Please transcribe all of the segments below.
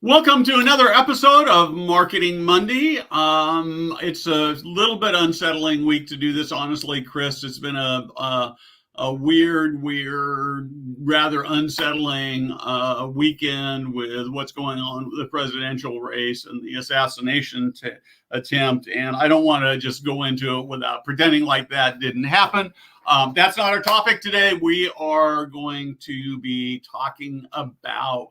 Welcome to another episode of Marketing Monday. It's a little bit unsettling week to do this, honestly, Kris. It's been a weird, rather unsettling weekend with what's going on with the presidential race and the assassination attempt. And I don't want to just go into it without pretending like that didn't happen. That's not our topic today. We are going to be talking about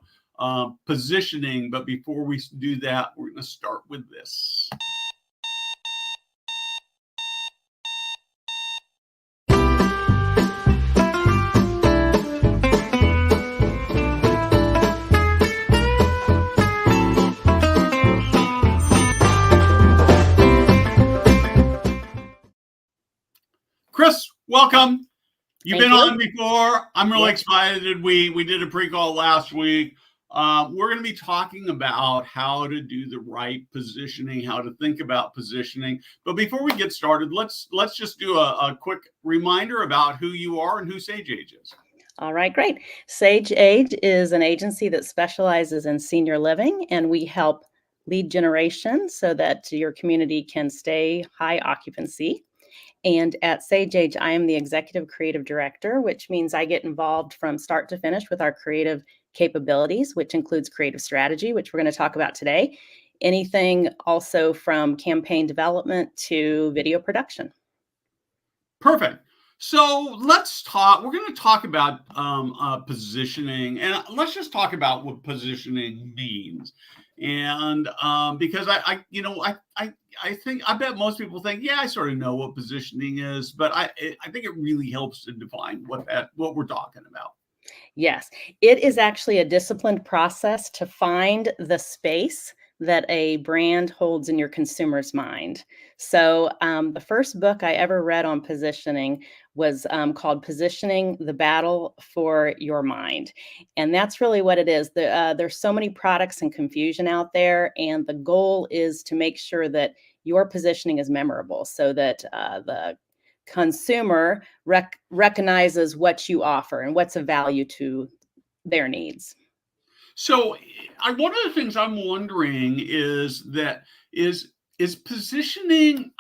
positioning, but before we do that, we're going to start with this. Kris, welcome. You've been on before. I'm really excited. We did a pre-call last week. We're going to be talking about how to do the right positioning, how to think about positioning. But before we get started, let's just do a quick reminder about who you are and who Sage Age is. All right, great. Sage Age is an agency that specializes in senior living, and we help lead generation so that your community can stay high occupancy. And at Sage Age, I am the executive creative director, which means I get involved from start to finish with our creative capabilities, which includes creative strategy, which we're going to talk about today. Anything also from campaign development to video production. Perfect. So let's talk. We're going to talk about positioning, and let's just talk about what positioning means. And because I bet most people think, yeah, I sort of know what positioning is, but I think it really helps to define what we're talking about. Yes, it is actually a disciplined process to find the space that a brand holds in your consumer's mind. So the first book I ever read on positioning was called Positioning: The Battle for Your Mind. And that's really what it is. There's so many products and confusion out there. And the goal is to make sure that your positioning is memorable so that the consumer recognizes what you offer and what's of value to their needs. So one of the things I'm wondering is positioning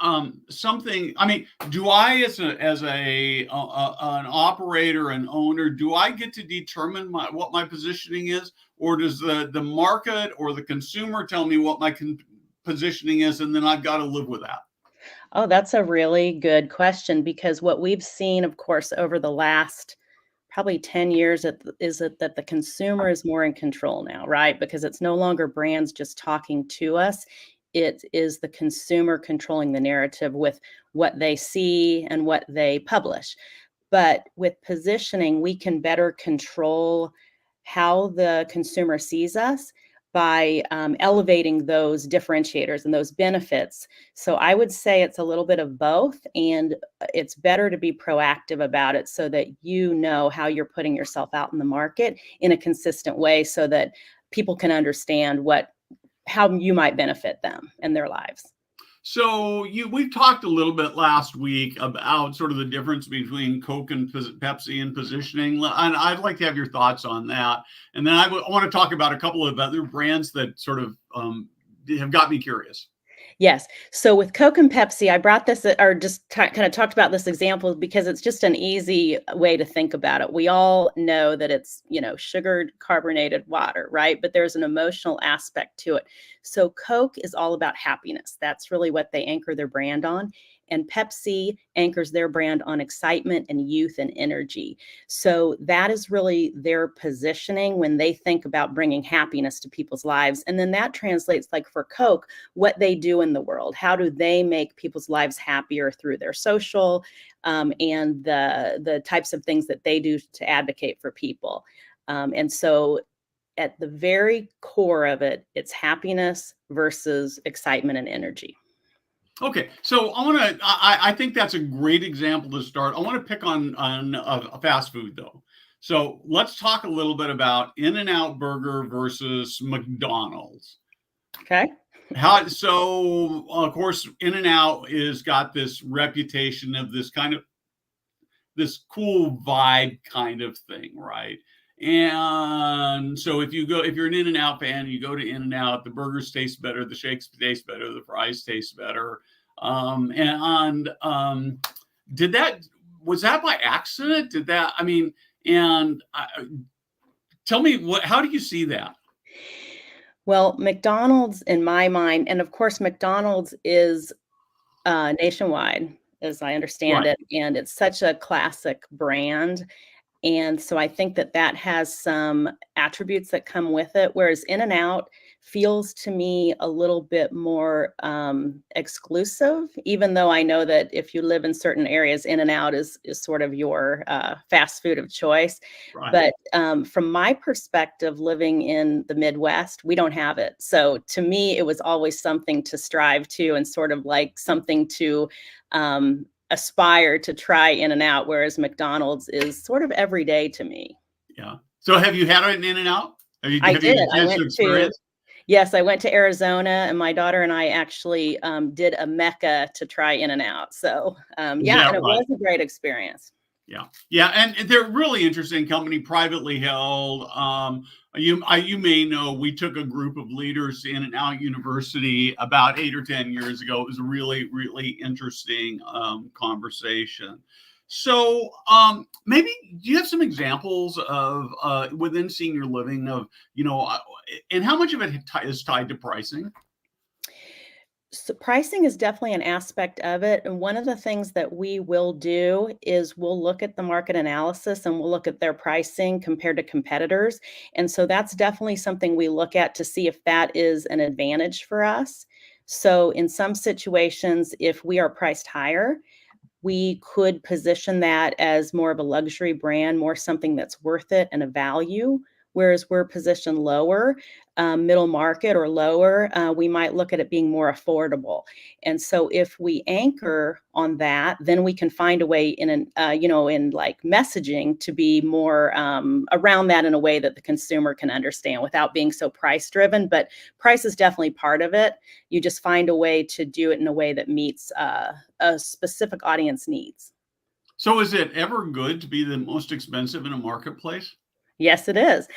something? I mean, do I as an operator and owner, do I get to determine what my positioning is, or does the market or the consumer tell me what my positioning is, and then I've got to live with that? Oh, that's a really good question, because what we've seen, of course, over the last probably 10 years is that the consumer is more in control now, right? Because it's no longer brands just talking to us. It is the consumer controlling the narrative with what they see and what they publish. But with positioning, we can better control how the consumer sees us by elevating those differentiators and those benefits. So I would say it's a little bit of both, and it's better to be proactive about it so that you know how you're putting yourself out in the market in a consistent way so that people can understand how you might benefit them and their lives. So we talked a little bit last week about sort of the difference between Coke and Pepsi and positioning, and I'd like to have your thoughts on that. And then I want to talk about a couple of other brands that sort of have got me curious. Yes. So with Coke and Pepsi, I brought this or just kind of talked about this example because it's just an easy way to think about it. We all know that it's, sugared carbonated water, right? But there's an emotional aspect to it. So Coke is all about happiness. That's really what they anchor their brand on. And Pepsi anchors their brand on excitement and youth and energy. So that is really their positioning when they think about bringing happiness to people's lives. And then that translates, like for Coke, what they do in the world. How do they make people's lives happier through their social and the types of things that they do to advocate for people. And so at the very core of it, it's happiness versus excitement and energy. Okay, so I think that's a great example to start. I want to pick on fast food though. So let's talk a little bit about In-N-Out Burger versus McDonald's. Okay. So of course, In-N-Out is got this reputation of this cool vibe kind of thing, right? And so if you're an In-N-Out fan, you go to In-N-Out, the burgers taste better, the shakes taste better, the fries taste better. And did that was that by accident? Did that? I mean, and tell me how do you see that? Well, McDonald's in my mind, and of course, McDonald's is nationwide, as I understand Right. it, and it's such a classic brand. And so I think that that has some attributes that come with it, whereas In-N-Out feels to me a little bit more exclusive, even though I know that if you live in certain areas, In-N-Out is sort of your fast food of choice. Right. But from my perspective, living in the Midwest, we don't have it. So to me, it was always something to strive to and sort of like something to aspire to try In-N-Out, whereas McDonald's is sort of everyday to me. Yeah. So have you had an In-N-Out? I Have you did. had a I chance to went to experience? Yes, I went to Arizona, and my daughter and I actually did a Mecca to try In-N-Out. So Is yeah, that and it right? was a great experience. Yeah, yeah, and they're really interesting company, privately held. You may know we took a group of leaders to In-N-Out University about 8 or 10 years ago. It was a really, really interesting conversation. So maybe do you have some examples of within senior living of and how much of it is tied to pricing? So pricing is definitely an aspect of it. And one of the things that we will do is we'll look at the market analysis and we'll look at their pricing compared to competitors. And so that's definitely something we look at to see if that is an advantage for us. So in some situations, if we are priced higher, we could position that as more of a luxury brand, more something that's worth it and a value. Whereas we're positioned lower, middle market or lower, we might look at it being more affordable. And so if we anchor on that, then we can find a way in in like messaging to be more around that in a way that the consumer can understand without being so price driven. But price is definitely part of it. You just find a way to do it in a way that meets a specific audience needs. So is it ever good to be the most expensive in a marketplace? Yes, it is.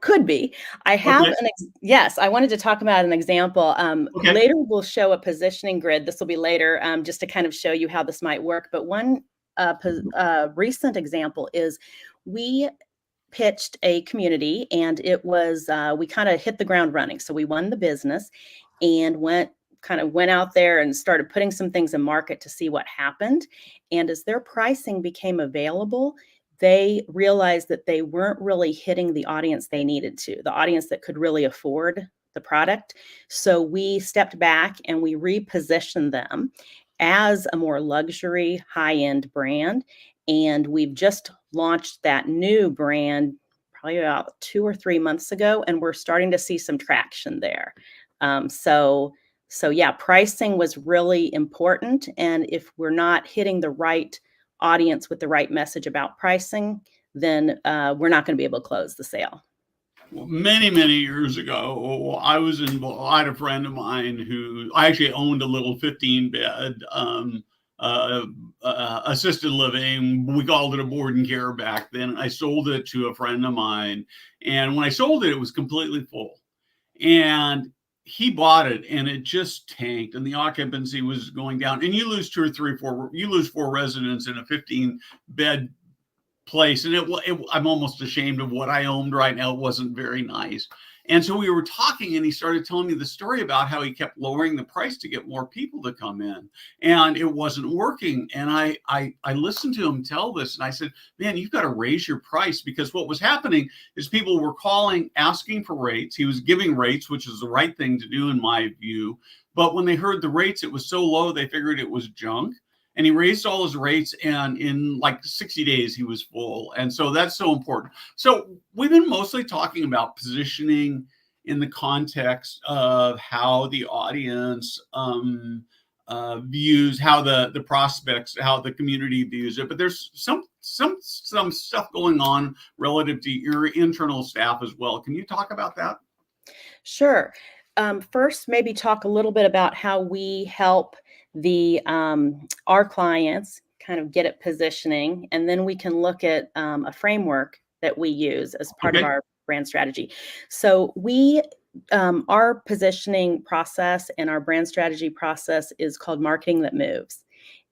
Could be. I have Okay. yes, I wanted to talk about an example. Okay. Later, we'll show a positioning grid. This will be later, just to kind of show you how this might work. But one recent example is we pitched a community, and it was we kind of hit the ground running. So we won the business and went out there and started putting some things in market to see what happened. And as their pricing became available, they realized that they weren't really hitting the audience they needed to, the audience that could really afford the product. So we stepped back and we repositioned them as a more luxury, high-end brand. And we've just launched that new brand probably about 2 or 3 months ago, and we're starting to see some traction there. So yeah, pricing was really important. And if we're not hitting the right audience with the right message about pricing, then we're not going to be able to close the sale. Well, many, many years ago, I was involved. I had a friend of mine who I actually owned a little 15-bed uh, assisted living. We called it a board and care back then. I sold it to a friend of mine. And when I sold it, it was completely full. And he bought it and it just tanked and the occupancy was going down. And you lose two or three, four, you lose four residents in a 15-bed place, and I'm almost ashamed of what I owned right now. It wasn't very nice. And so we were talking, and he started telling me the story about how he kept lowering the price to get more people to come in, and it wasn't working. And I listened to him tell this, and I said, "Man, you've got to raise your price," because what was happening is people were calling, asking for rates. He was giving rates, which is the right thing to do in my view. But when they heard the rates, it was so low, they figured it was junk. And he raised all his rates, and in like 60 days he was full. And so that's so important. So we've been mostly talking about positioning in the context of how the audience views, how the prospects, how the community views it. But there's some stuff going on relative to your internal staff as well. Can you talk about that? Sure. First, maybe talk a little bit about how we help the our clients kind of get it positioning, and then we can look at a framework that we use as part of our brand strategy. So our positioning process and our brand strategy process is called marketing that moves.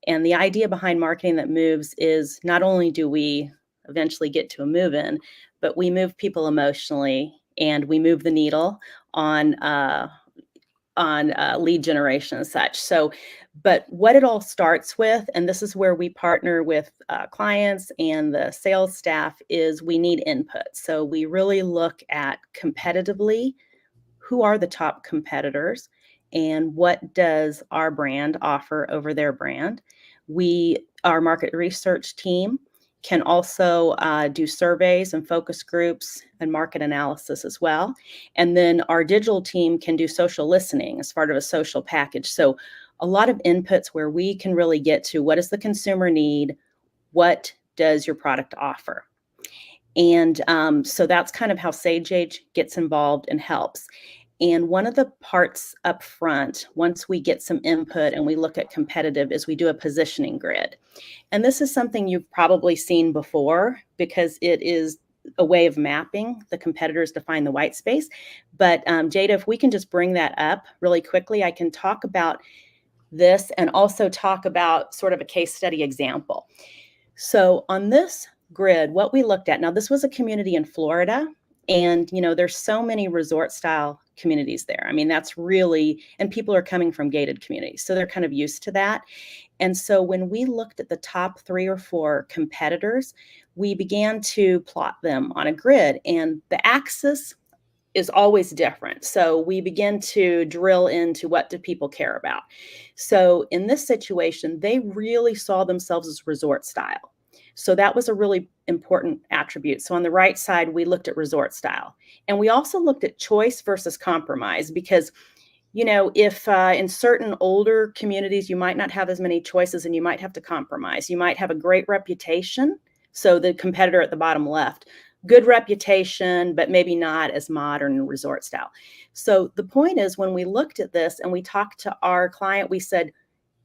And the idea behind marketing that moves is not only do we eventually get to a move in, but we move people emotionally and we move the needle on lead generation and such. So, but what it all starts with, and this is where we partner with clients and the sales staff, is we need input. So we really look at competitively, who are the top competitors and what does our brand offer over their brand. Our market research team can also do surveys and focus groups and market analysis as well. And then our digital team can do social listening as part of a social package. So a lot of inputs where we can really get to what does the consumer need? What does your product offer? And so that's kind of how Sage Age gets involved and helps. And one of the parts up front, once we get some input and we look at competitive, is we do a positioning grid. And this is something you've probably seen before because it is a way of mapping the competitors to find the white space. But Jada, if we can just bring that up really quickly, I can talk about this and also talk about sort of a case study example. So on this grid, what we looked at, now this was a community in Florida, and there's so many resort style communities there. I mean, that's really, and people are coming from gated communities, so they're kind of used to that. And so when we looked at the top 3 or 4 competitors, we began to plot them on a grid, and the axis is always different. So we begin to drill into what do people care about. So in this situation, they really saw themselves as resort style. So that was a really important attribute. So on the right side, we looked at resort style. And we also looked at choice versus compromise because, if in certain older communities, you might not have as many choices and you might have to compromise. You might have a great reputation. So the competitor at the bottom left, good reputation, but maybe not as modern resort style. So the point is, when we looked at this and we talked to our client, we said,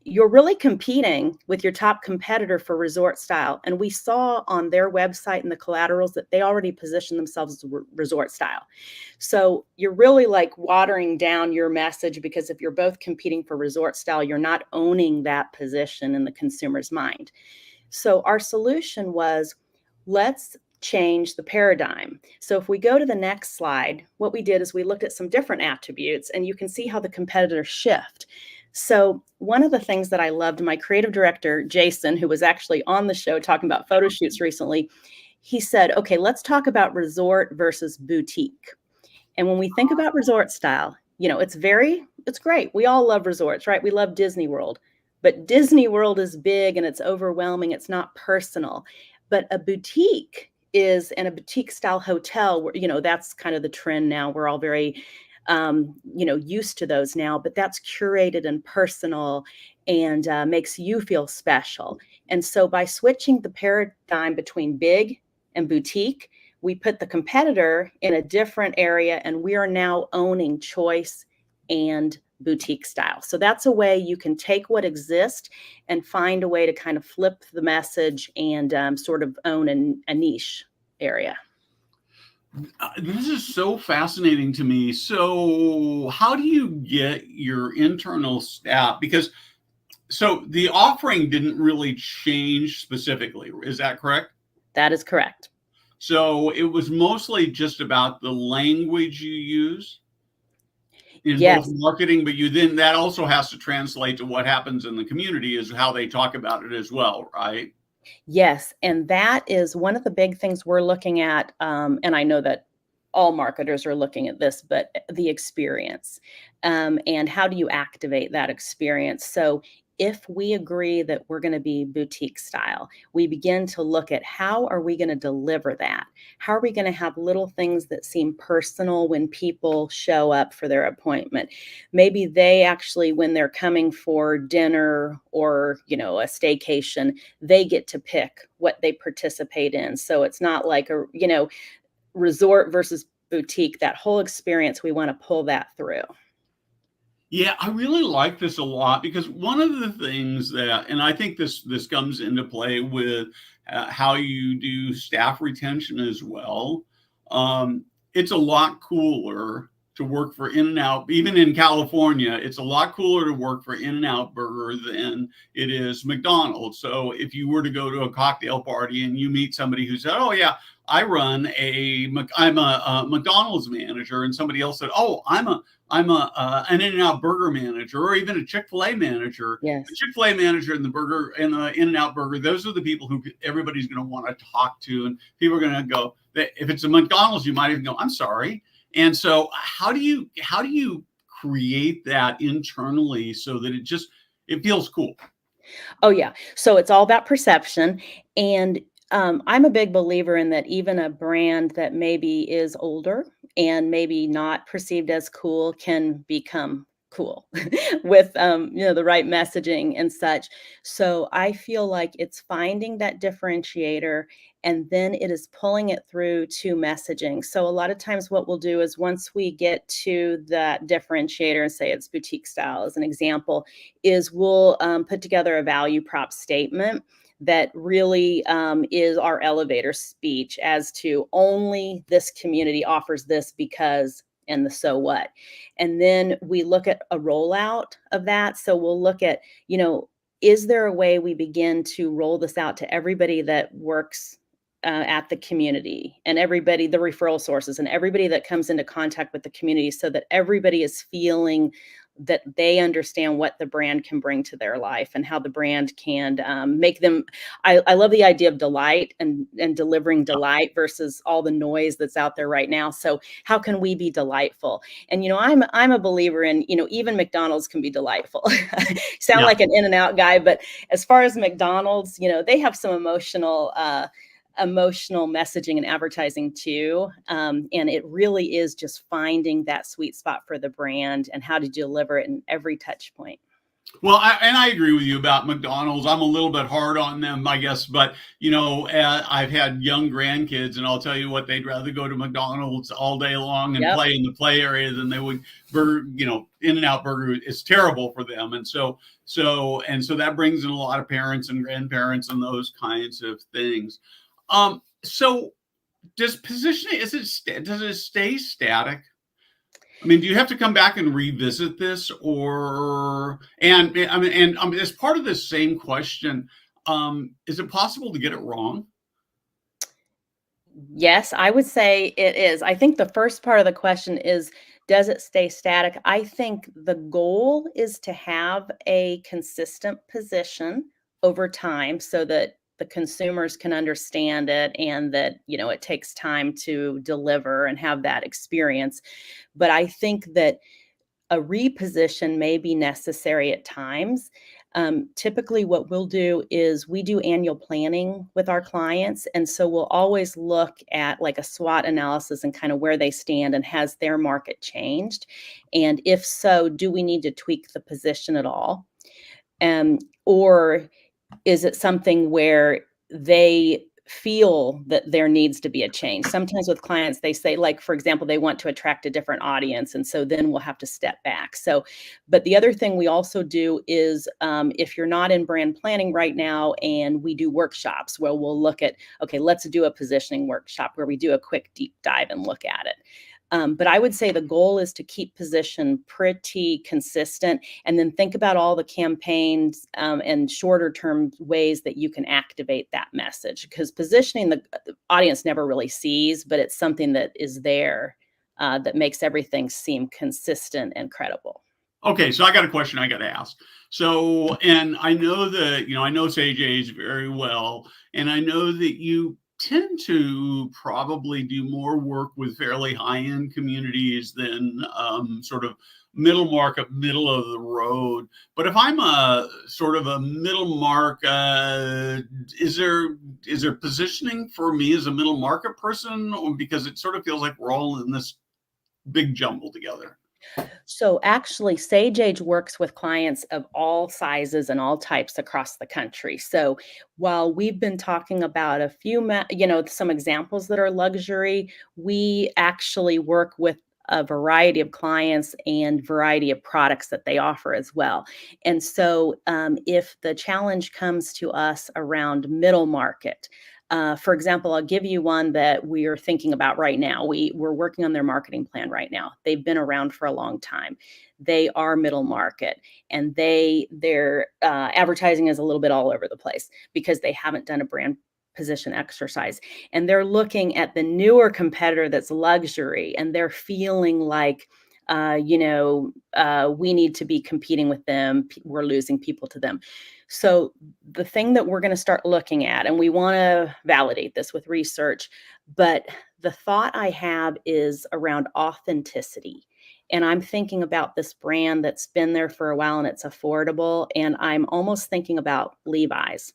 you're really competing with your top competitor for resort style. And we saw on their website and the collaterals that they already position themselves as resort style. So you're really like watering down your message because if you're both competing for resort style, you're not owning that position in the consumer's mind. So our solution was, let's change the paradigm. So if we go to the next slide, what we did is we looked at some different attributes and you can see how the competitors shift. So one of the things that I loved, my creative director, Jason, who was actually on the show talking about photo shoots recently, he said, okay, let's talk about resort versus boutique. And when we think about resort style, it's great. We all love resorts, right? We love Disney World, but Disney World is big and it's overwhelming. It's not personal. But a boutique is, and a boutique style hotel, where, that's kind of the trend now. We're all very used to those now, but that's curated and personal and makes you feel special. And so by switching the paradigm between big and boutique, we put the competitor in a different area and we are now owning choice and boutique style. So that's a way you can take what exists and find a way to kind of flip the message and sort of own a niche area. This is so fascinating to me. So how do you get your internal staff? Because so the offering didn't really change specifically. Is that correct? That is correct. So it was mostly just about the language you use in Yes. both marketing, but then that also has to translate to what happens in the community is how they talk about it as well, right? Yes, and that is one of the big things we're looking at, and I know that all marketers are looking at this, but the experience, and how do you activate that experience? So if we agree that we're going to be boutique style, we begin to look at how are we going to deliver that? How are we going to have little things that seem personal when people show up for their appointment? Maybe they actually, when they're coming for dinner or, a staycation, they get to pick what they participate in. So it's not like resort versus boutique, that whole experience, we want to pull that through. Yeah, I really like this a lot because one of the things that, and I think this comes into play with how you do staff retention as well. Um, it's a lot cooler to work for In-N-Out, even in California. It's a lot cooler to work for In-N-Out Burger than it is McDonald's. So if you were to go to a cocktail party and you meet somebody who said, "Oh yeah, I'm a McDonald's manager," and somebody else said, "Oh, I'm an In-N-Out Burger manager," or even a Chick-fil-A manager. The Yes. Chick-fil-A manager and the burger and the In-N-Out Burger, those are the people who everybody's going to want to talk to, and people are going to go. If it's a McDonald's, you might even go, "I'm sorry." And so, how do you create that internally so that it feels cool? Oh, yeah. So it's all about perception. And I'm a big believer in that even a brand that maybe is older and maybe not perceived as cool can become cool with the right messaging and such. So I feel like it's finding that differentiator and then it is pulling it through to messaging. So a lot of times what we'll do is once we get to that differentiator and say it's boutique style as an example, is we'll put together a value prop statement that really is our elevator speech as to only this community offers this because and the so what. And then we look at a rollout of that. So we'll look at, is there a way we begin to roll this out to everybody that works at the community and everybody, the referral sources, and everybody that comes into contact with the community so that everybody is feeling that they understand what the brand can bring to their life and how the brand can make them. I love the idea of delight and delivering delight versus all the noise that's out there right now. So how can we be delightful? And I'm a believer in even McDonald's can be delightful. Sound Yeah. like an In-N-Out guy, but as far as McDonald's, they have some emotional messaging and advertising too. And it really is just finding that sweet spot for the brand and how to deliver it in every touch point. Well, I agree with you about McDonald's. I'm a little bit hard on them, I guess, but I've had young grandkids, and I'll tell you what, they'd rather go to McDonald's all day long and Yep. play in the play area than they would burger. In-N-Out Burger is terrible for them, and so that brings in a lot of parents and grandparents and those kinds of things. So does positioning does it stay static? I mean, do you have to come back and revisit this, or and I mean, and as part of this same question, is it possible to get it wrong? Yes, I would say it is. I think the first part of the question is, does it stay static? I think the goal is to have a consistent position over time so that the consumers can understand it and that, it takes time to deliver and have that experience. But I think that a reposition may be necessary at times. Typically, what we'll do is we do annual planning with our clients. And so we'll always look at like a SWOT analysis and kind of where they stand and has their market changed. And if so, do we need to tweak the position at all? Or is it something where they feel that there needs to be a change? Sometimes with clients, they say, like, for example, they want to attract a different audience. And so then we'll have to step back. So, but the other thing we also do is if you're not in brand planning right now, and we do workshops where we'll look at, okay, let's do a positioning workshop where we do a quick deep dive and look at it. But I would say the goal is to keep position pretty consistent and then think about all the campaigns and shorter term ways that you can activate that message, because positioning the audience never really sees, but it's something that is there that makes everything seem consistent and credible. Okay, so I got a question I got to ask. So, and I know that I know Sage Age very well, and I know that you tend to probably do more work with fairly high-end communities than sort of middle market, middle of the road. But if I'm a sort of a middle market, is there positioning for me as a middle market person, or because it sort of feels like we're all in this big jumble together? So actually, Sage Age works with clients of all sizes and all types across the country. So while we've been talking about a few, some examples that are luxury, we actually work with a variety of clients and variety of products that they offer as well. And so if the challenge comes to us around middle market, for example, I'll give you one that we are thinking about right now. We're working on their marketing plan right now. They've been around for a long time. They are middle market, and their advertising is a little bit all over the place because they haven't done a brand position exercise, and they're looking at the newer competitor that's luxury, and they're feeling like we need to be competing with them. We're losing people to them. So the thing that we're going to start looking at, and we want to validate this with research, but the thought I have is around authenticity. And I'm thinking about this brand that's been there for a while and it's affordable. And I'm almost thinking about Levi's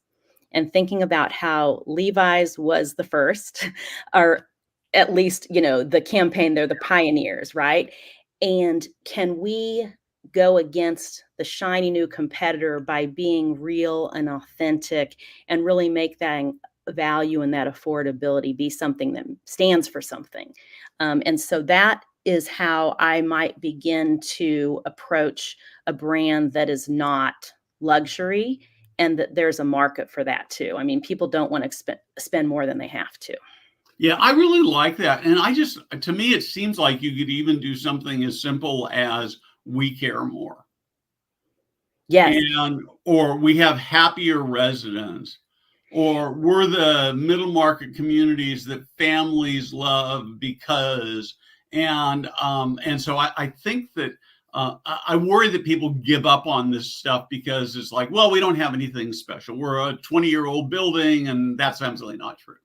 and thinking about how Levi's was the first, or at least, the campaign, they're the pioneers, right? And can we go against the shiny new competitor by being real and authentic and really make that value and that affordability be something that stands for something? And so that is how I might begin to approach a brand that is not luxury, and that there's a market for that too. I mean, people don't want to spend more than they have to. Yeah, I really like that. And to me, it seems like you could even do something as simple as we care more. Yes. Or we have happier residents, or we're the middle market communities that families love because, and so I think that I worry that people give up on this stuff because it's like, well, we don't have anything special. We're a 20-year-old building, and that's absolutely not true.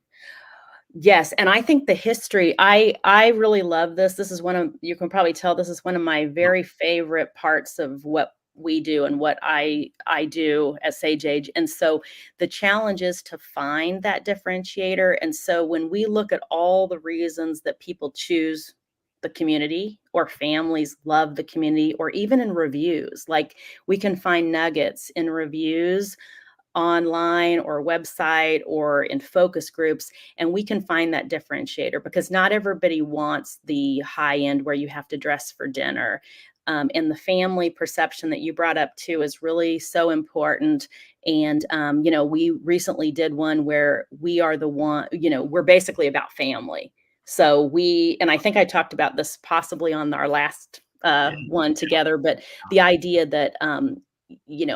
Yes, and I think the history, I really love this. This is you can probably tell this is one of my very favorite parts of what we do and what I do at Sage Age. And so the challenge is to find that differentiator. And so when we look at all the reasons that people choose the community, or families love the community, or even in reviews, like we can find nuggets in reviews online or website or in focus groups, and we can find that differentiator, because not everybody wants the high end where you have to dress for dinner. And the family perception that you brought up too is really so important. And we recently did one where we are the one, we're basically about family. So and I think I talked about this possibly on our last one together, but the idea that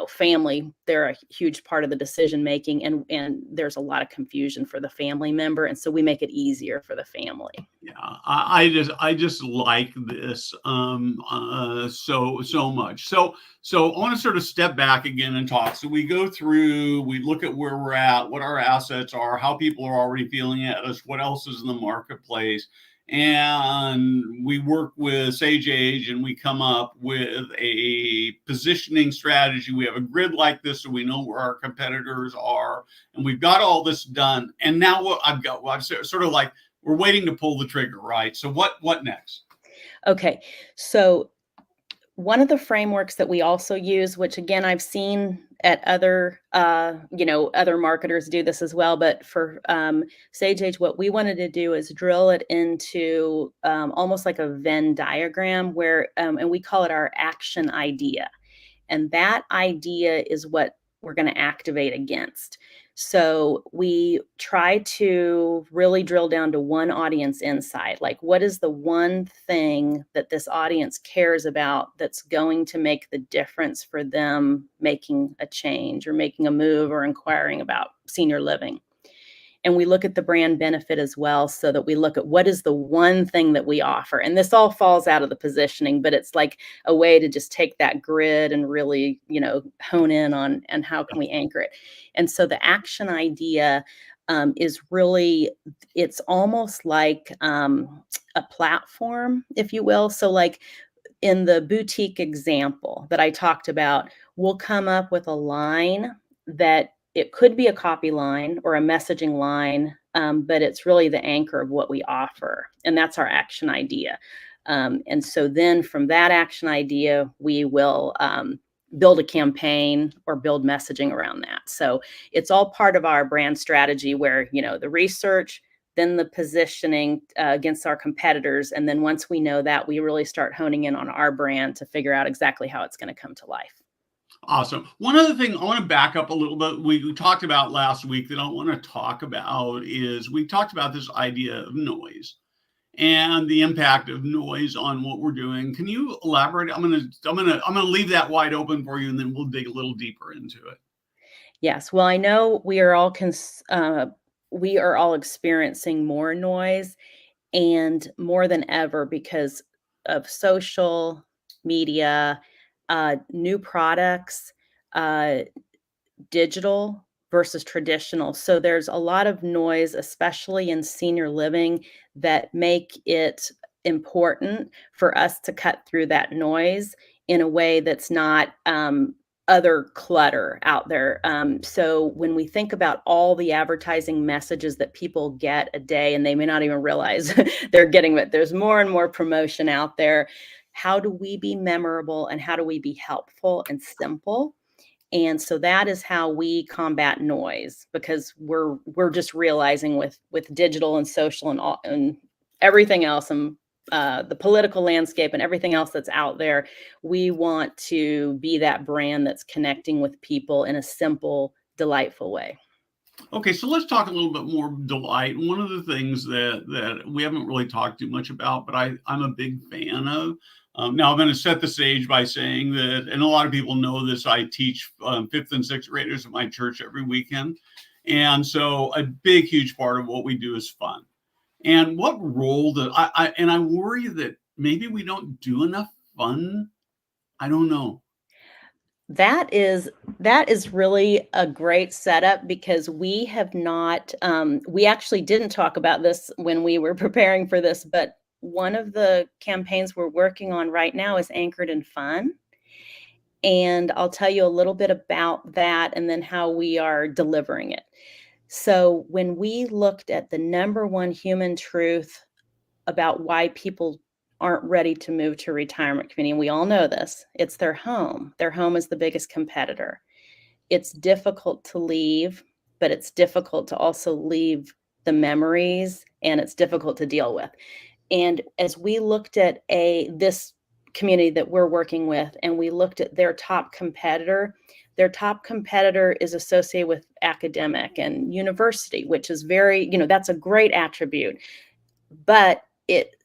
family, they're a huge part of the decision making, and there's a lot of confusion for the family member, and so we make it easier for the family. Yeah, I just like this so much. So I want to sort of step back again and talk. So we go through, we look at where we're at, what our assets are, how people are already feeling at us, what else is in the marketplace. And we work with Sage Age, and we come up with a positioning strategy. We have a grid like this, so we know where our competitors are, and we've got all this done. And now what I've sort of like, we're waiting to pull the trigger, right? So what next? Okay, so one of the frameworks that we also use, which again I've seen at other other marketers do this as well, but for Sage Age, what we wanted to do is drill it into almost like a Venn diagram, where and we call it our action idea, and that idea is what we're going to activate against. So we try to really drill down to one audience insight. Like, what is the one thing that this audience cares about that's going to make the difference for them making a change or making a move or inquiring about senior living? And we look at the brand benefit as well, so that we look at what is the one thing that we offer. And this all falls out of the positioning, but it's like a way to just take that grid and really, hone in on, and how can we anchor it. And so the action idea is really, it's almost like a platform, if you will. So like in the boutique example that I talked about, we'll come up with a line that it could be a copy line or a messaging line, but it's really the anchor of what we offer. And that's our action idea. And so then from that action idea, we will build a campaign or build messaging around that. So it's all part of our brand strategy, where, the research, then the positioning against our competitors. And then once we know that, we really start honing in on our brand to figure out exactly how it's going to come to life. Awesome. One other thing I want to back up a little bit. We talked about last week that I want to talk about is we talked about this idea of noise and the impact of noise on what we're doing. Can you elaborate? I'm gonna leave that wide open for you, and then we'll dig a little deeper into it. Yes. Well, I know we are all experiencing more noise, and more than ever because of social media, new products, uh, digital versus traditional. So there's a lot of noise, especially in senior living, that make it important for us to cut through that noise in a way that's not other clutter out there. So when we think about all the advertising messages that people get a day, and they may not even realize they're getting it, there's more and more promotion out there. How do we be memorable, and how do we be helpful and simple? And so that is how we combat noise, because we're just realizing with digital and social and all and everything else, and the political landscape and everything else that's out there, we want to be that brand that's connecting with people in a simple, delightful way. Okay, so let's talk a little bit more delight. One of the things that we haven't really talked too much about, but I'm a big fan of. Now I'm going to set the stage by saying that, and a lot of people know this, I teach fifth and sixth graders at my church every weekend. And so a big, huge part of what we do is fun. And what role that I worry that maybe we don't do enough fun. I don't know. That is really a great setup, because we have not we actually didn't talk about this when we were preparing for this, but one of the campaigns we're working on right now is anchored in fun. And I'll tell you a little bit about that and then how we are delivering it. So when we looked at the number one human truth about why people aren't ready to move to a retirement community, and we all know this, it's their home. Their home is the biggest competitor. It's difficult to leave, but it's difficult to also leave the memories, and it's difficult to deal with. And as we looked at this community that we're working with, and we looked at their top competitor is associated with academic and university, which is very, that's a great attribute, but it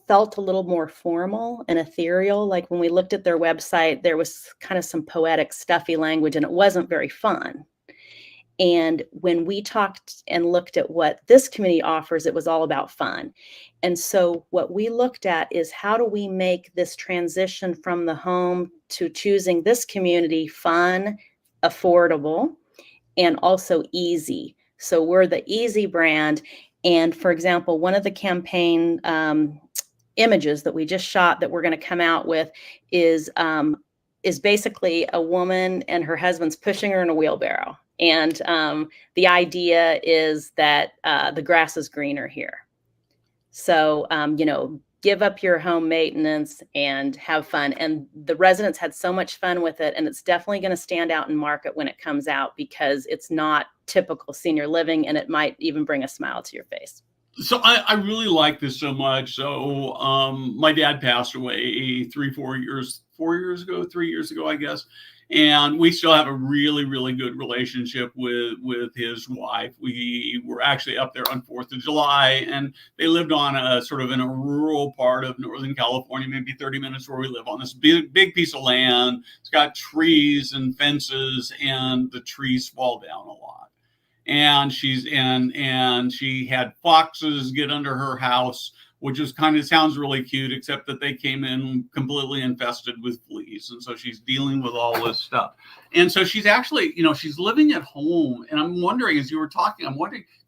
felt a little more formal and ethereal. Like when we looked at their website, there was kind of some poetic, stuffy language, and it wasn't very fun. And when we talked and looked at what this community offers, it was all about fun. And so what we looked at is, how do we make this transition from the home to choosing this community fun, affordable, and also easy? So we're the easy brand. And for example, one of the campaign images that we just shot that we're going to come out with is basically a woman and her husband's pushing her in a wheelbarrow. And the idea is that the grass is greener here. So, give up your home maintenance and have fun. And the residents had so much fun with it. And it's definitely going to stand out in market when it comes out, because it's not typical senior living, and it might even bring a smile to your face. So I really like this so much. So my dad passed away 3 years ago, I guess. And we still have a really, really good relationship with his wife. We were actually up there on 4th of July, and they lived on a sort of in a rural part of Northern California, maybe 30 minutes where we live, on this big piece of land. It's got trees and fences, and the trees fall down a lot. And she had foxes get under her house, which is kind of sounds really cute, except that they came in completely infested with fleas. And so she's dealing with all this stuff. And so she's actually, she's living at home. And I'm wondering, as you were talking,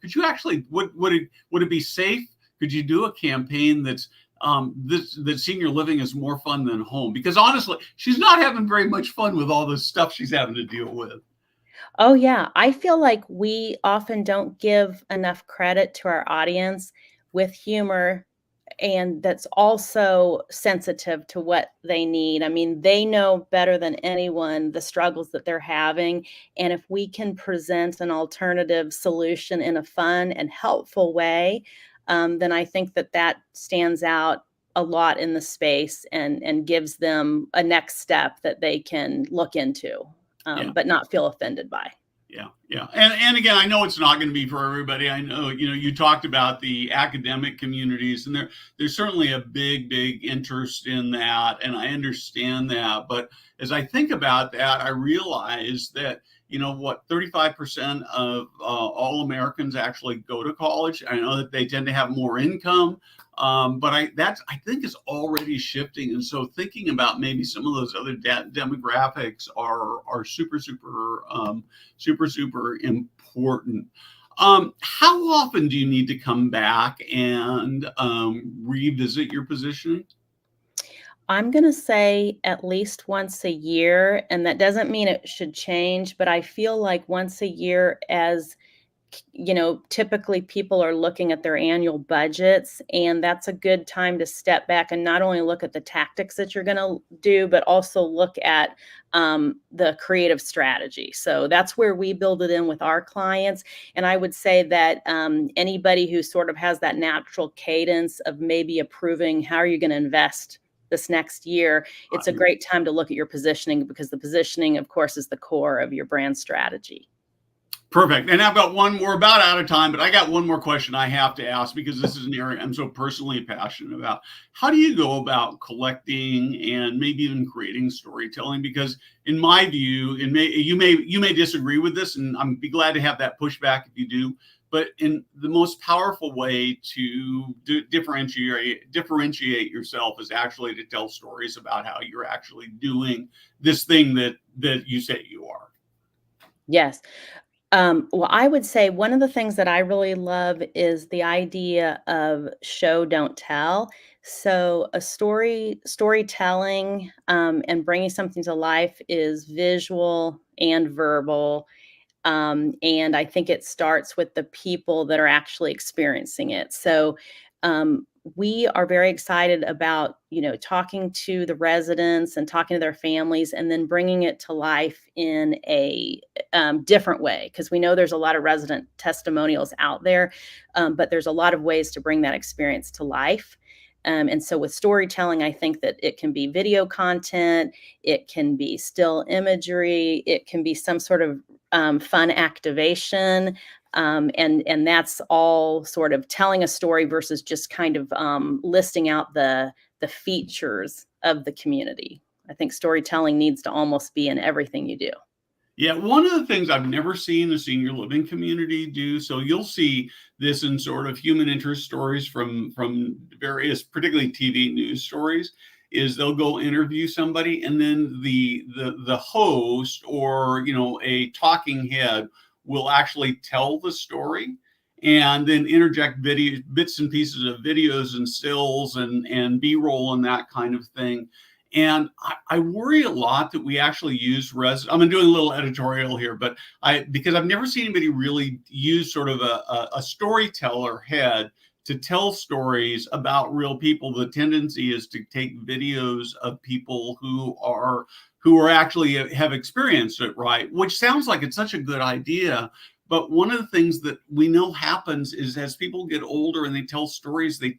could you actually, would it be safe? Could you do a campaign that's that senior living is more fun than home? Because honestly, she's not having very much fun with all this stuff she's having to deal with. Oh, yeah. I feel like we often don't give enough credit to our audience with humor. and that's also sensitive to what they need. I mean, they know better than anyone the struggles that they're having. And if we can present an alternative solution in a fun and helpful way, then I think that that stands out a lot in the space and gives them a next step that they can look into, Yeah. but not feel offended by. Yeah, yeah. And again, I know it's not going to be for everybody. I know, you talked about the academic communities, and there's certainly a big interest in that, and I understand that. But as I think about that, I realize that, 35% of all Americans actually go to college. I know that they tend to have more income, but I think is already shifting. And so thinking about maybe some of those other demographics are super important. How often do you need to come back and revisit your positioning? I'm going to say at least once a year, and that doesn't mean it should change, but I feel like once a year, as typically people are looking at their annual budgets, and that's a good time to step back and not only look at the tactics that you're going to do, but also look at the creative strategy. So that's where we build it in with our clients. And I would say that anybody who sort of has that natural cadence of maybe approving how are you going to invest this next year, it's a great time to look at your positioning, because the positioning, of course, is the core of your brand strategy. Perfect. And I've got one more, about out of time, but I got one more question I have to ask, because this is an area I'm so personally passionate about. How do you go about collecting and maybe even creating storytelling? Because in my view, you may disagree with this, and I'm be glad to have that pushback if you do. But in the most powerful way to differentiate yourself is actually to tell stories about how you're actually doing this thing that you say you are. Yes. Well, I would say one of the things that I really love is the idea of show, don't tell. So a storytelling, and bringing something to life is visual and verbal. And I think it starts with the people that are actually experiencing it. So we are very excited about, talking to the residents and talking to their families, and then bringing it to life in a different way, because we know there's a lot of resident testimonials out there, but there's a lot of ways to bring that experience to life. And so with storytelling, I think that it can be video content, it can be still imagery, it can be some sort of fun activation. And that's all sort of telling a story versus just kind of listing out the features of the community. I think storytelling needs to almost be in everything you do. Yeah, one of the things I've never seen the senior living community do, so you'll see this in sort of human interest stories from various, particularly TV news stories, is they'll go interview somebody, and then the host, or a talking head, will actually tell the story, and then interject bits and pieces of videos and stills and B-roll and that kind of thing. And I worry a lot that we actually use I'm doing a little editorial here, but because I've never seen anybody really use sort of a storyteller head to tell stories about real people. The tendency is to take videos of people who are actually have experienced it, right? Which sounds like it's such a good idea. But one of the things that we know happens is, as people get older and they tell stories, their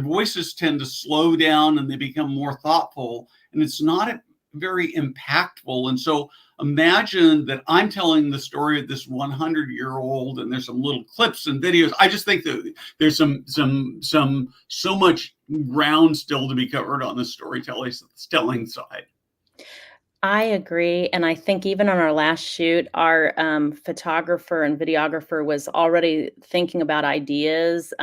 voices tend to slow down and they become more thoughtful, and it's not very impactful. And so imagine that I'm telling the story of this 100-year-old, and there's some little clips and videos. I just think that there's so much ground still to be covered on the storytelling side. I agree. And I think even on our last shoot, our photographer and videographer was already thinking about ideas.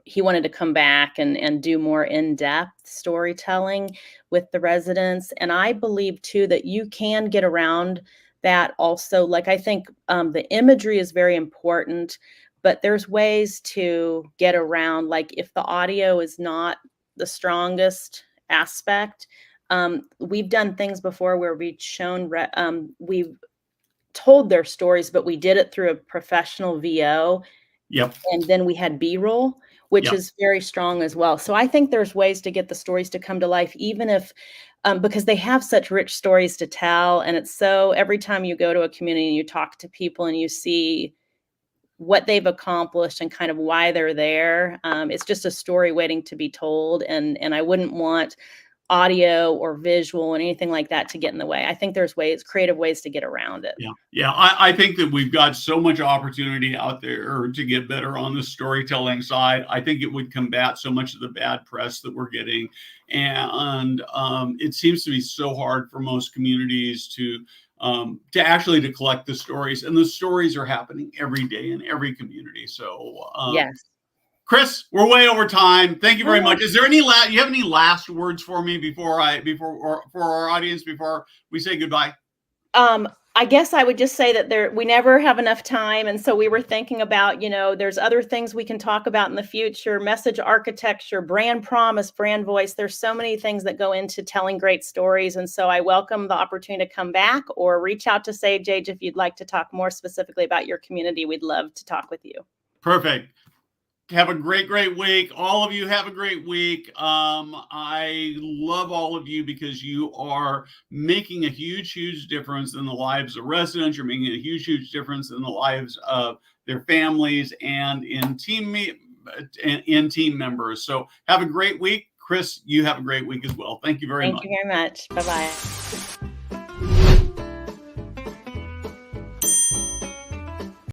He wanted to come back and do more in-depth storytelling with the residents. And I believe too that you can get around that also. Like, I think the imagery is very important, but there's ways to get around. Like, if the audio is not the strongest aspect, we've done things before where we've told their stories, but we did it through a professional VO. Yep. And then we had B-roll, which Yeah. is very strong as well. So I think there's ways to get the stories to come to life, even if because they have such rich stories to tell. And it's so every time you go to a community and you talk to people and you see what they've accomplished and kind of why they're there, it's just a story waiting to be told. And I wouldn't want audio or visual and anything like that to get in the way. I think there's creative ways to get around it. Yeah. Yeah. I think that we've got so much opportunity out there to get better on the storytelling side. I think it would combat so much of the bad press that we're getting. And it seems to be so hard for most communities to actually to collect the stories, and the stories are happening every day in every community. So Yes. Kris, we're way over time. Thank you very Oh, much. Is there any you have any last words for me before or for our audience before we say goodbye? I guess I would just say that we never have enough time. And so we were thinking about, there's other things we can talk about in the future, message architecture, brand promise, brand voice. There's so many things that go into telling great stories. And so I welcome the opportunity to come back or reach out to Sage Age if you'd like to talk more specifically about your community. We'd love to talk with you. Perfect. Have a great week. All of you have a great week. I love all of you because you are making a huge difference in the lives of residents. You're making a huge difference in the lives of their families and in team members. So have a great week. Kris, you have a great week as well. Thank you very much. Thank you very much. Bye-bye.